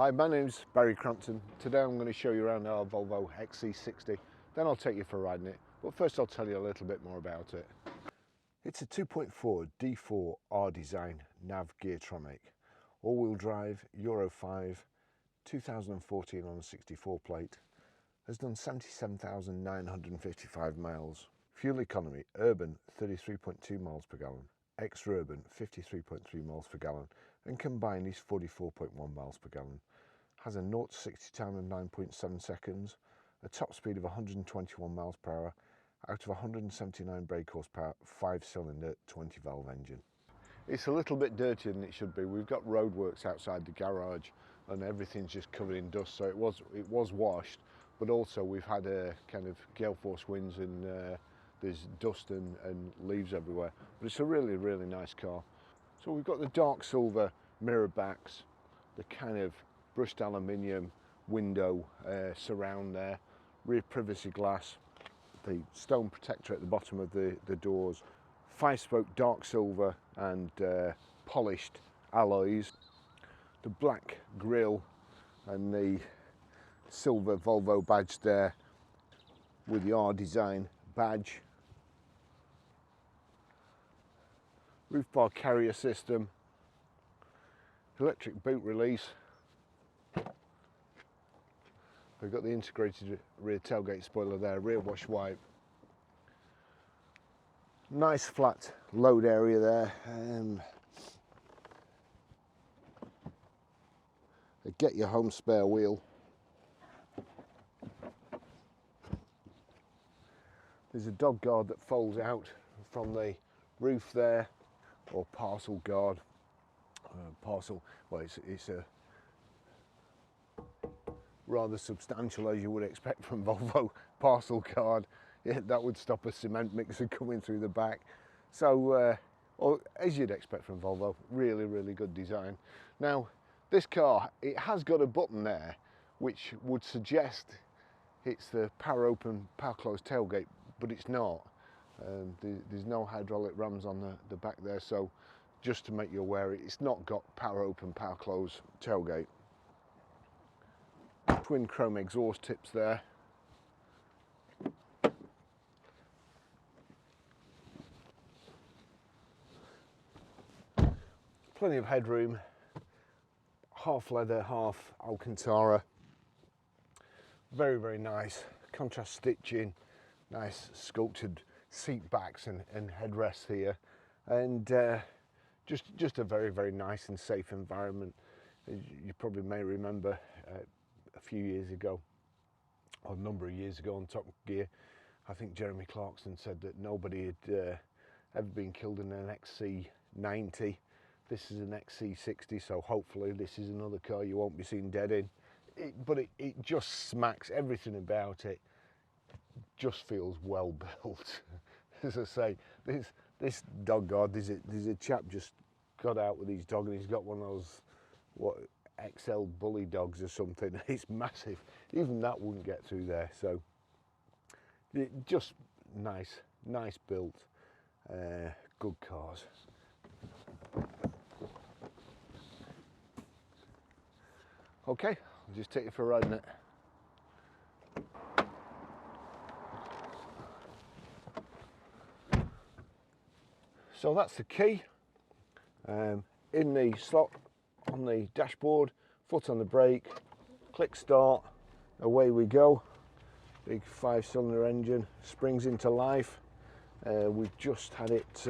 Hi, my name's Barry Crampton. Today I'm going to show you around our Volvo XC60, then I'll take you for riding it, but first I'll tell you a little bit more about it. It's a 2.4 D4 R design Nav Geartronic, all-wheel drive, Euro 5, 2014 on a 64 plate, has done 77,955 miles. Fuel economy, urban 33.2 miles per gallon, ex-urban 53.3 miles per gallon, and combined is 44.1 miles per gallon. Has a 0 to 60 time of 9.7 seconds, a top speed of 121 miles per hour, out of 179 brake horsepower, 5-cylinder 20 valve engine. It's a little bit dirtier than it should be. We've got roadworks outside the garage and everything's just covered in dust, so it was washed, but also we've had a kind of gale force winds and there's dust and leaves everywhere, but it's a really nice car. So we've got the dark silver mirror backs, the kind of brushed aluminium window surround there, rear privacy glass, the stone protector at the bottom of the doors, 5-spoke dark silver and polished alloys, the black grille and the silver Volvo badge there with the R design badge, roof bar carrier system, electric boot release. We've got the integrated rear tailgate spoiler there, rear wash wipe. Nice flat load area there. A get your home spare wheel. There's a dog guard that folds out from the roof there, or parcel guard. Well, it's a rather substantial, as you would expect from Volvo, parcel guard. Yeah, that would stop a cement mixer coming through the back. So, or as you'd expect from Volvo, really good design. Now, this car, it has got a button there, which would suggest it's the power open, power close tailgate, but it's not. There's no hydraulic rams on the back there, so just to make you aware, it's not got power open, power close tailgate. Twin chrome exhaust tips there. Plenty of headroom, half leather, half Alcantara. Very nice contrast stitching, nice sculpted seat backs and headrests here, and just a very nice and safe environment. You probably may remember a few years ago, or a number of years ago on Top Gear, I think Jeremy Clarkson said that nobody had ever been killed in an XC90. This is an XC60, so hopefully this is another car you won't be seen dead in. But it just smacks, everything about it just feels well built. As I say, this dog guard, there's a chap just got out with his dog and he's got one of those, what, XL bully dogs or something. It's massive, even that wouldn't get through there. So just nice built, good cars. Okay, I'll just take you for a ride in it. So that's the key, in the slot on the dashboard, foot on the brake, click start, away we go. Big 5-cylinder engine, springs into life. We've just had it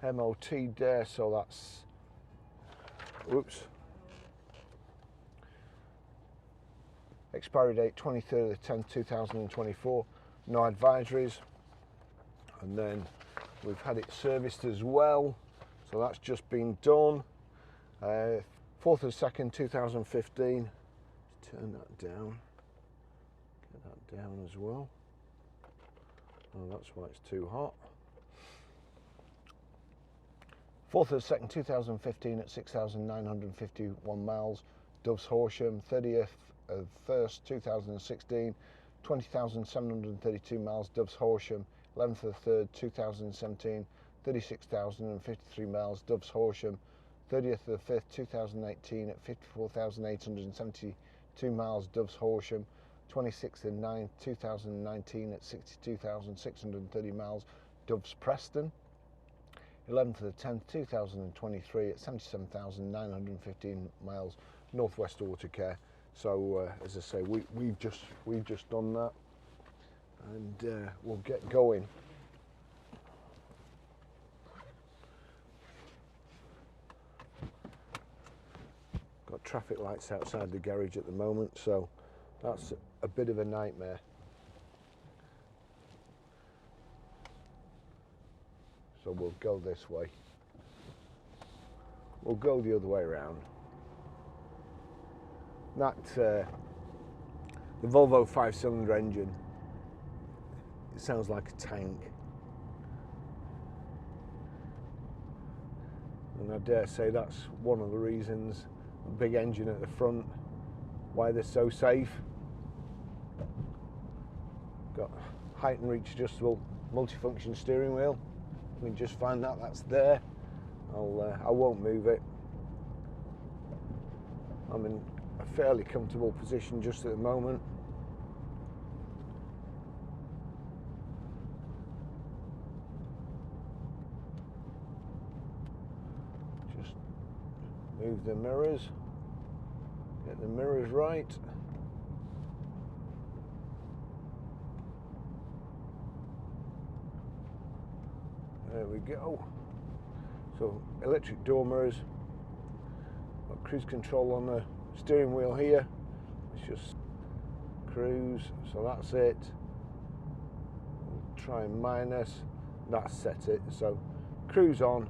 MOT'd there, so that's, whoops. Expiry date 23rd of 10th 2024, no advisories. And then we've had it serviced as well, so that's just been done. 4th of 2nd 2015. Let's turn that down, get that down as well. Oh, that's why it's too hot. 4th of 2nd 2015 at 6,951 miles, Doves Horsham. 30th of 1st 2016, 20,732 miles, Doves Horsham. 11th of 3rd 2017, 36,053 miles, Doves Horsham. 30th of the 5th 2018 at 54,872 miles Doves Horsham. 26th of the 9th 2019 at 62,630 miles Doves Preston. 11th of the 10th 2023 at 77,915 miles Northwest Autocare. So as I say, we've just done that, and we'll get going. Got traffic lights outside the garage at the moment, so that's a bit of a nightmare. So we'll go this way. We'll go the other way around. That the Volvo 5-cylinder engine, it sounds like a tank, and I dare say that's one of the reasons, the big engine at the front, why they're so safe. Got height and reach adjustable multifunction steering wheel. You can just find that that's there. I won't move it. I'm in a fairly comfortable position just at the moment. Just move the mirrors, get the mirrors right. There we go. So electric door mirrors, got cruise control on the steering wheel here. It's just cruise, so that's it. We'll try minus, that's set it. So cruise on,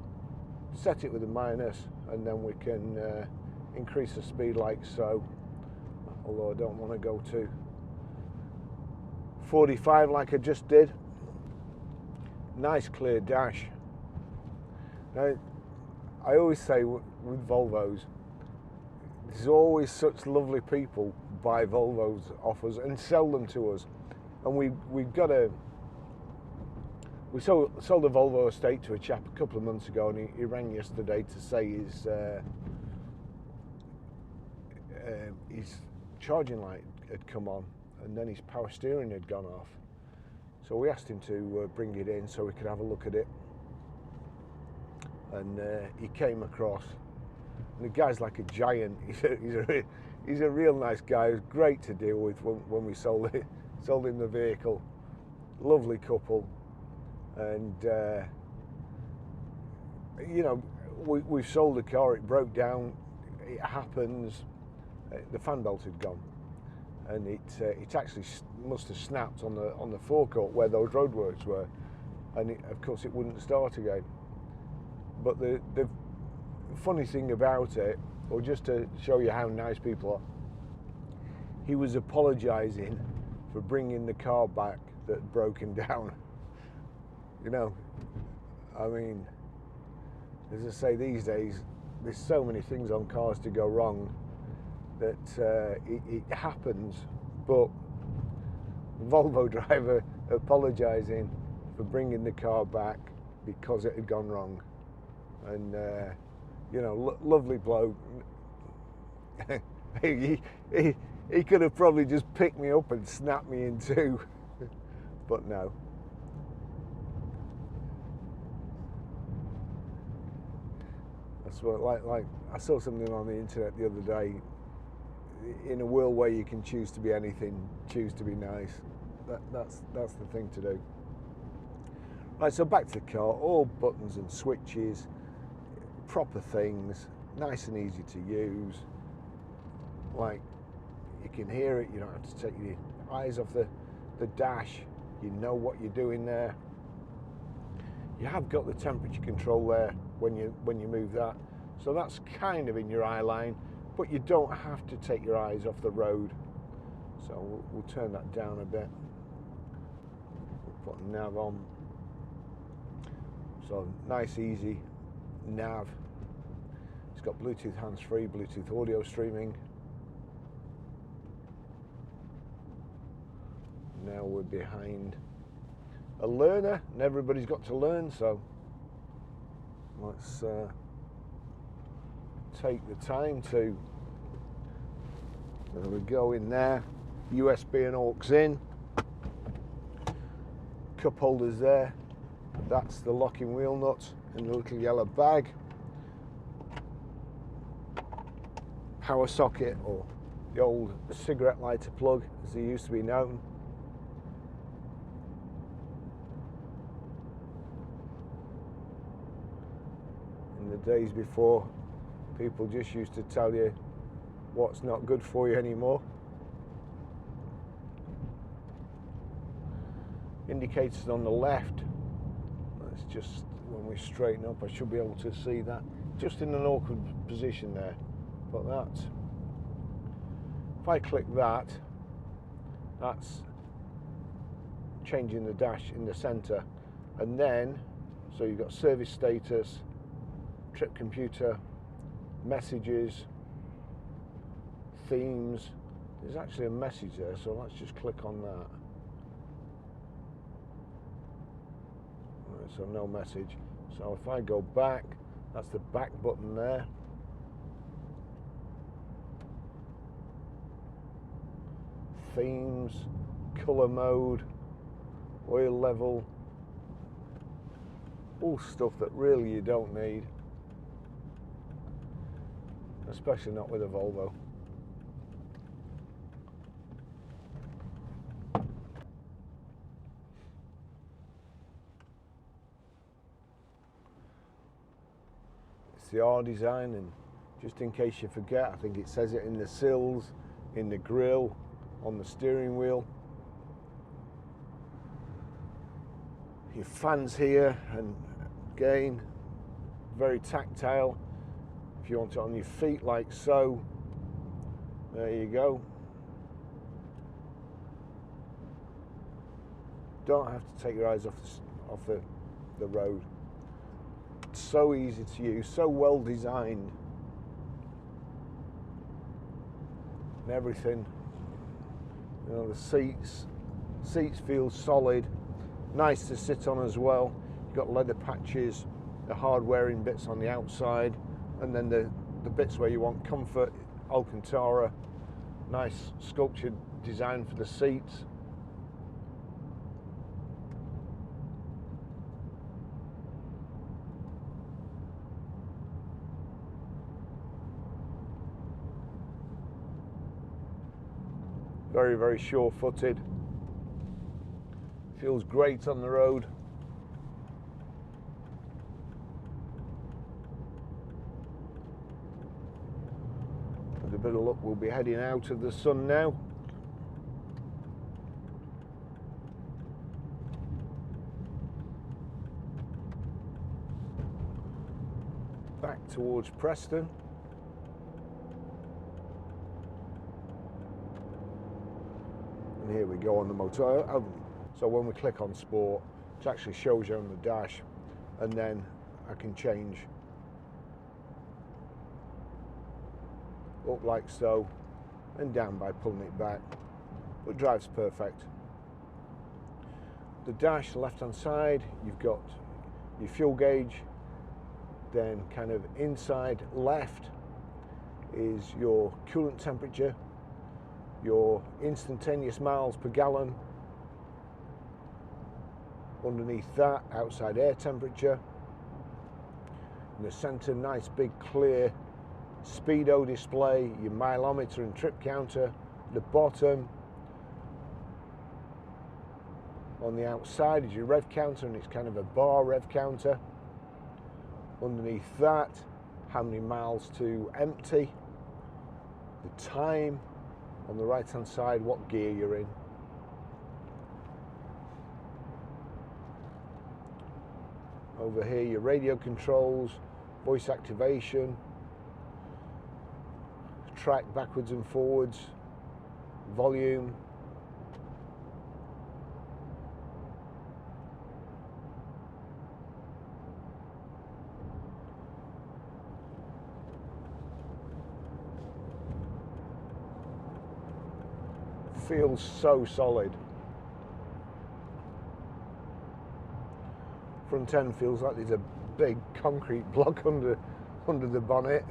set it with a minus, and then we can increase the speed like so. Although I don't want to go to 45 like I just did. Nice clear dash. Now, I always say with Volvos, there's always such lovely people buy Volvos off us and sell them to us, and we sold a Volvo estate to a chap a couple of months ago, and he rang yesterday to say his charging light had come on, and then his power steering had gone off. So we asked him to bring it in so we could have a look at it, and he came across, and the guy's like a giant. He's a real nice guy. He was great to deal with when we sold him the vehicle. Lovely couple, and you know, we've sold the car. It broke down. It happens. The fan belt had gone, and it actually must have snapped on the forecourt where those roadworks were, and of course it wouldn't start again. But the funny thing about it, or just to show you how nice people are, he was apologising for bringing the car back that had broken down. You know, I mean, as I say, these days there's so many things on cars to go wrong that it happens, but Volvo driver apologising for bringing the car back because it had gone wrong. And you know, lovely bloke. he could have probably just picked me up and snapped me in two, but no. That's what, like I saw something on the internet the other day. In a world where you can choose to be anything, choose to be nice. That's the thing to do. Right, so back to the car. All buttons and switches, proper things, nice and easy to use. Like, you can hear it. You don't have to take your eyes off the dash. You know what you're doing there. You have got the temperature control there when you move that, so that's kind of in your eye line, but you don't have to take your eyes off the road. So we'll turn that down a bit. We'll put nav on. So nice, easy nav. It's got Bluetooth hands-free, Bluetooth audio streaming. Now we're behind a learner, and everybody's got to learn, so let's take the time to. There we go, in there, USB and aux in, cup holders there, that's the locking wheel nut in the little yellow bag, power socket, or the old cigarette lighter plug as they used to be known. In the days before, people just used to tell you what's not good for you anymore. Indicators on the left. That's just when we straighten up, I should be able to see that. Just in an awkward position there. But that, if I click that, that's changing the dash in the center. And then, so you've got service status, trip computer, messages, themes. There's actually a message there, so let's just click on that. Right, so no message. So if I go back, that's the back button there. Themes, color mode, oil level, all stuff that really you don't need, especially not with a Volvo. It's the R design, and just in case you forget, I think it says it in the sills, in the grille, on the steering wheel. Your fans here, and again, very tactile. If you want it on your feet like so, there you go. Don't have to take your eyes off the road. It's so easy to use, so well designed, and everything. You know, the seats feel solid, nice to sit on as well. You've got leather patches, the hard wearing bits on the outside, and then the bits where you want comfort, Alcantara, nice sculptured design for the seats. Very, very sure-footed. Feels great on the road. With a bit of luck, we'll be heading out of the sun now. Back towards Preston. And here we go on the motor. So when we click on Sport, it actually shows you on the dash, and then I can change up like so, and down by pulling it back. But drives perfect. The dash, left hand side, you've got your fuel gauge, then kind of inside left is your coolant temperature, your instantaneous miles per gallon. Underneath that, outside air temperature. In the center, nice big clear speedo display, your mileometer and trip counter. The bottom, on the outside, is your rev counter, and it's kind of a bar rev counter. Underneath that, how many miles to empty, the time. On the right hand side, what gear you're in. Over here, your radio controls, voice activation, track backwards and forwards, volume. Feels so solid. Front end feels like there's a big concrete block under the bonnet.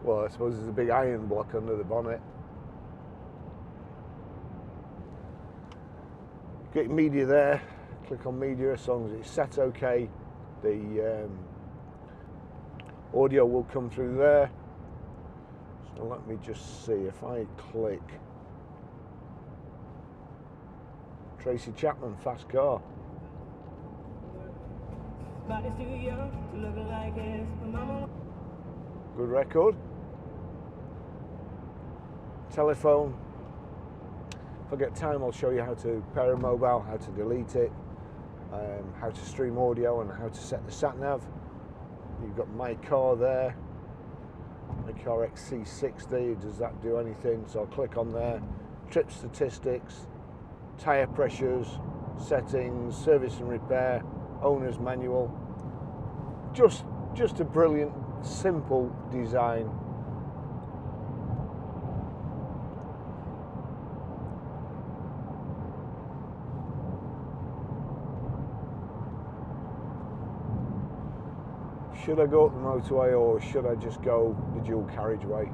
Well, I suppose there's a big iron block under the bonnet. Get media there, click on media. As long as it's set okay, the audio will come through there. So let me just see if I click Tracy Chapman, Fast Car. Good record. Telephone. If I get time, I'll show you how to pair a mobile, how to delete it, how to stream audio, and how to set the sat nav. You've got my car there, my car XC60. Does that do anything? So I'll click on there. Trip statistics, tyre pressures, settings, service and repair, owner's manual. Just a brilliant, simple design. Should I go up the motorway or should I just go the dual carriageway?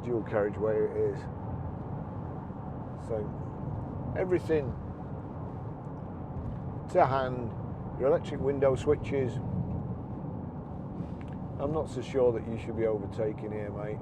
Dual carriageway it is. So everything to hand, your electric window switches. I'm not so sure that you should be overtaking here, mate.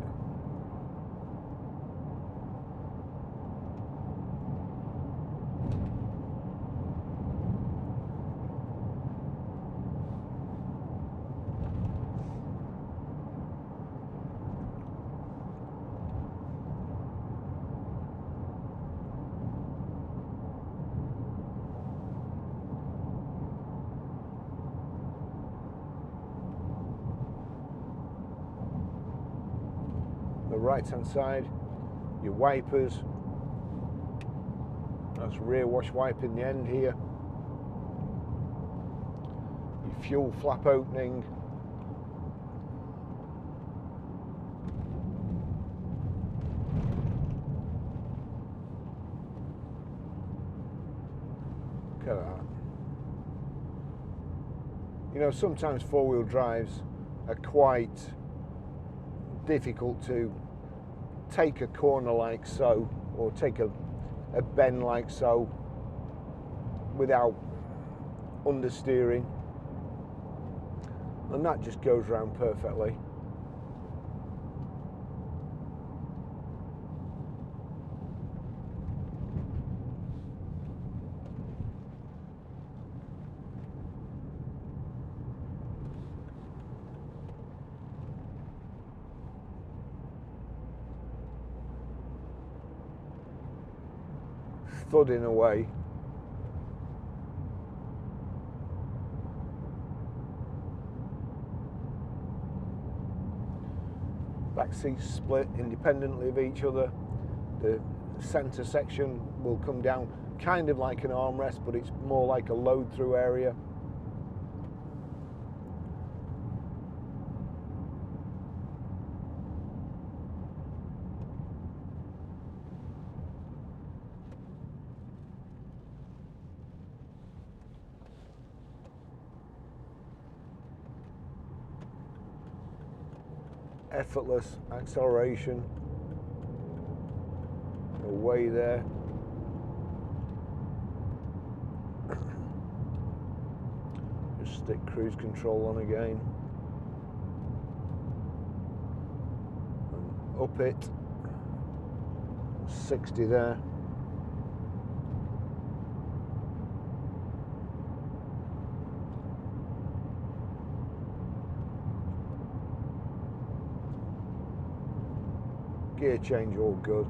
The right hand side, your wipers, that's rear wash wiper in the end here, your fuel flap opening, look at that. You know, sometimes four-wheel drives are quite difficult to take a corner like so, or take a bend like so without understeering, and that just goes round perfectly. Thudding away. Back seats split independently of each other. The centre section will come down kind of like an armrest, but it's more like a load through area. Effortless acceleration, away there. Just stick cruise control on again, and up it, 60 there. Gear change all good.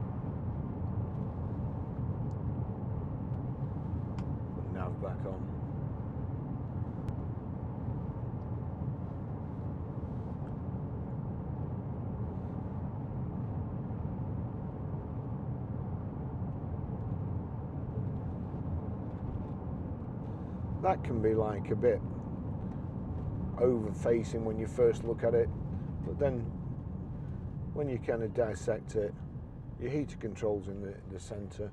Put nav back on. That can be like a bit over facing when you first look at it, but then when you kind of dissect it, your heater controls in the centre.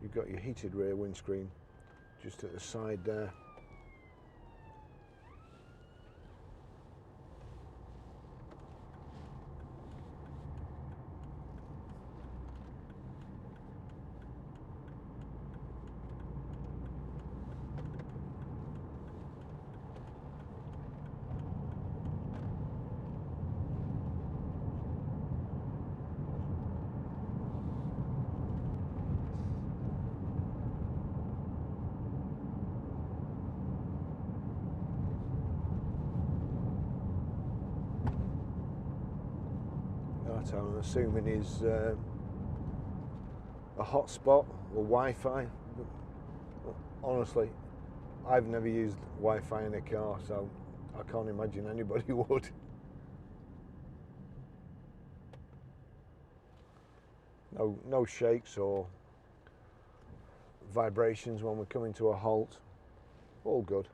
You've got your heated rear windscreen just at the side there. That I'm assuming is a hotspot or Wi-Fi. Honestly, I've never used Wi-Fi in a car, so I can't imagine anybody would. No shakes or vibrations when we're coming to a halt. All good.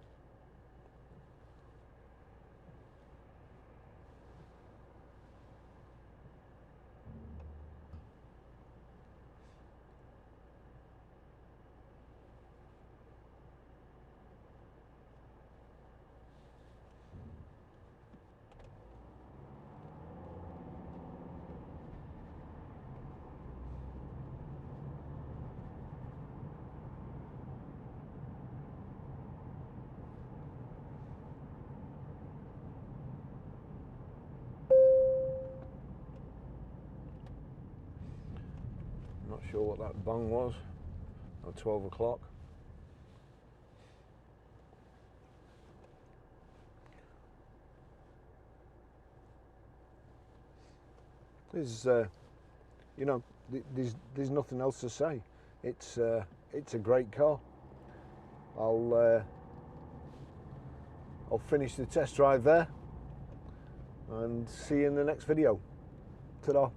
Not sure what that bang was at 12 o'clock. There's, you know, there's nothing else to say. It's a great car. I'll finish the test drive there and see you in the next video. Ta-da.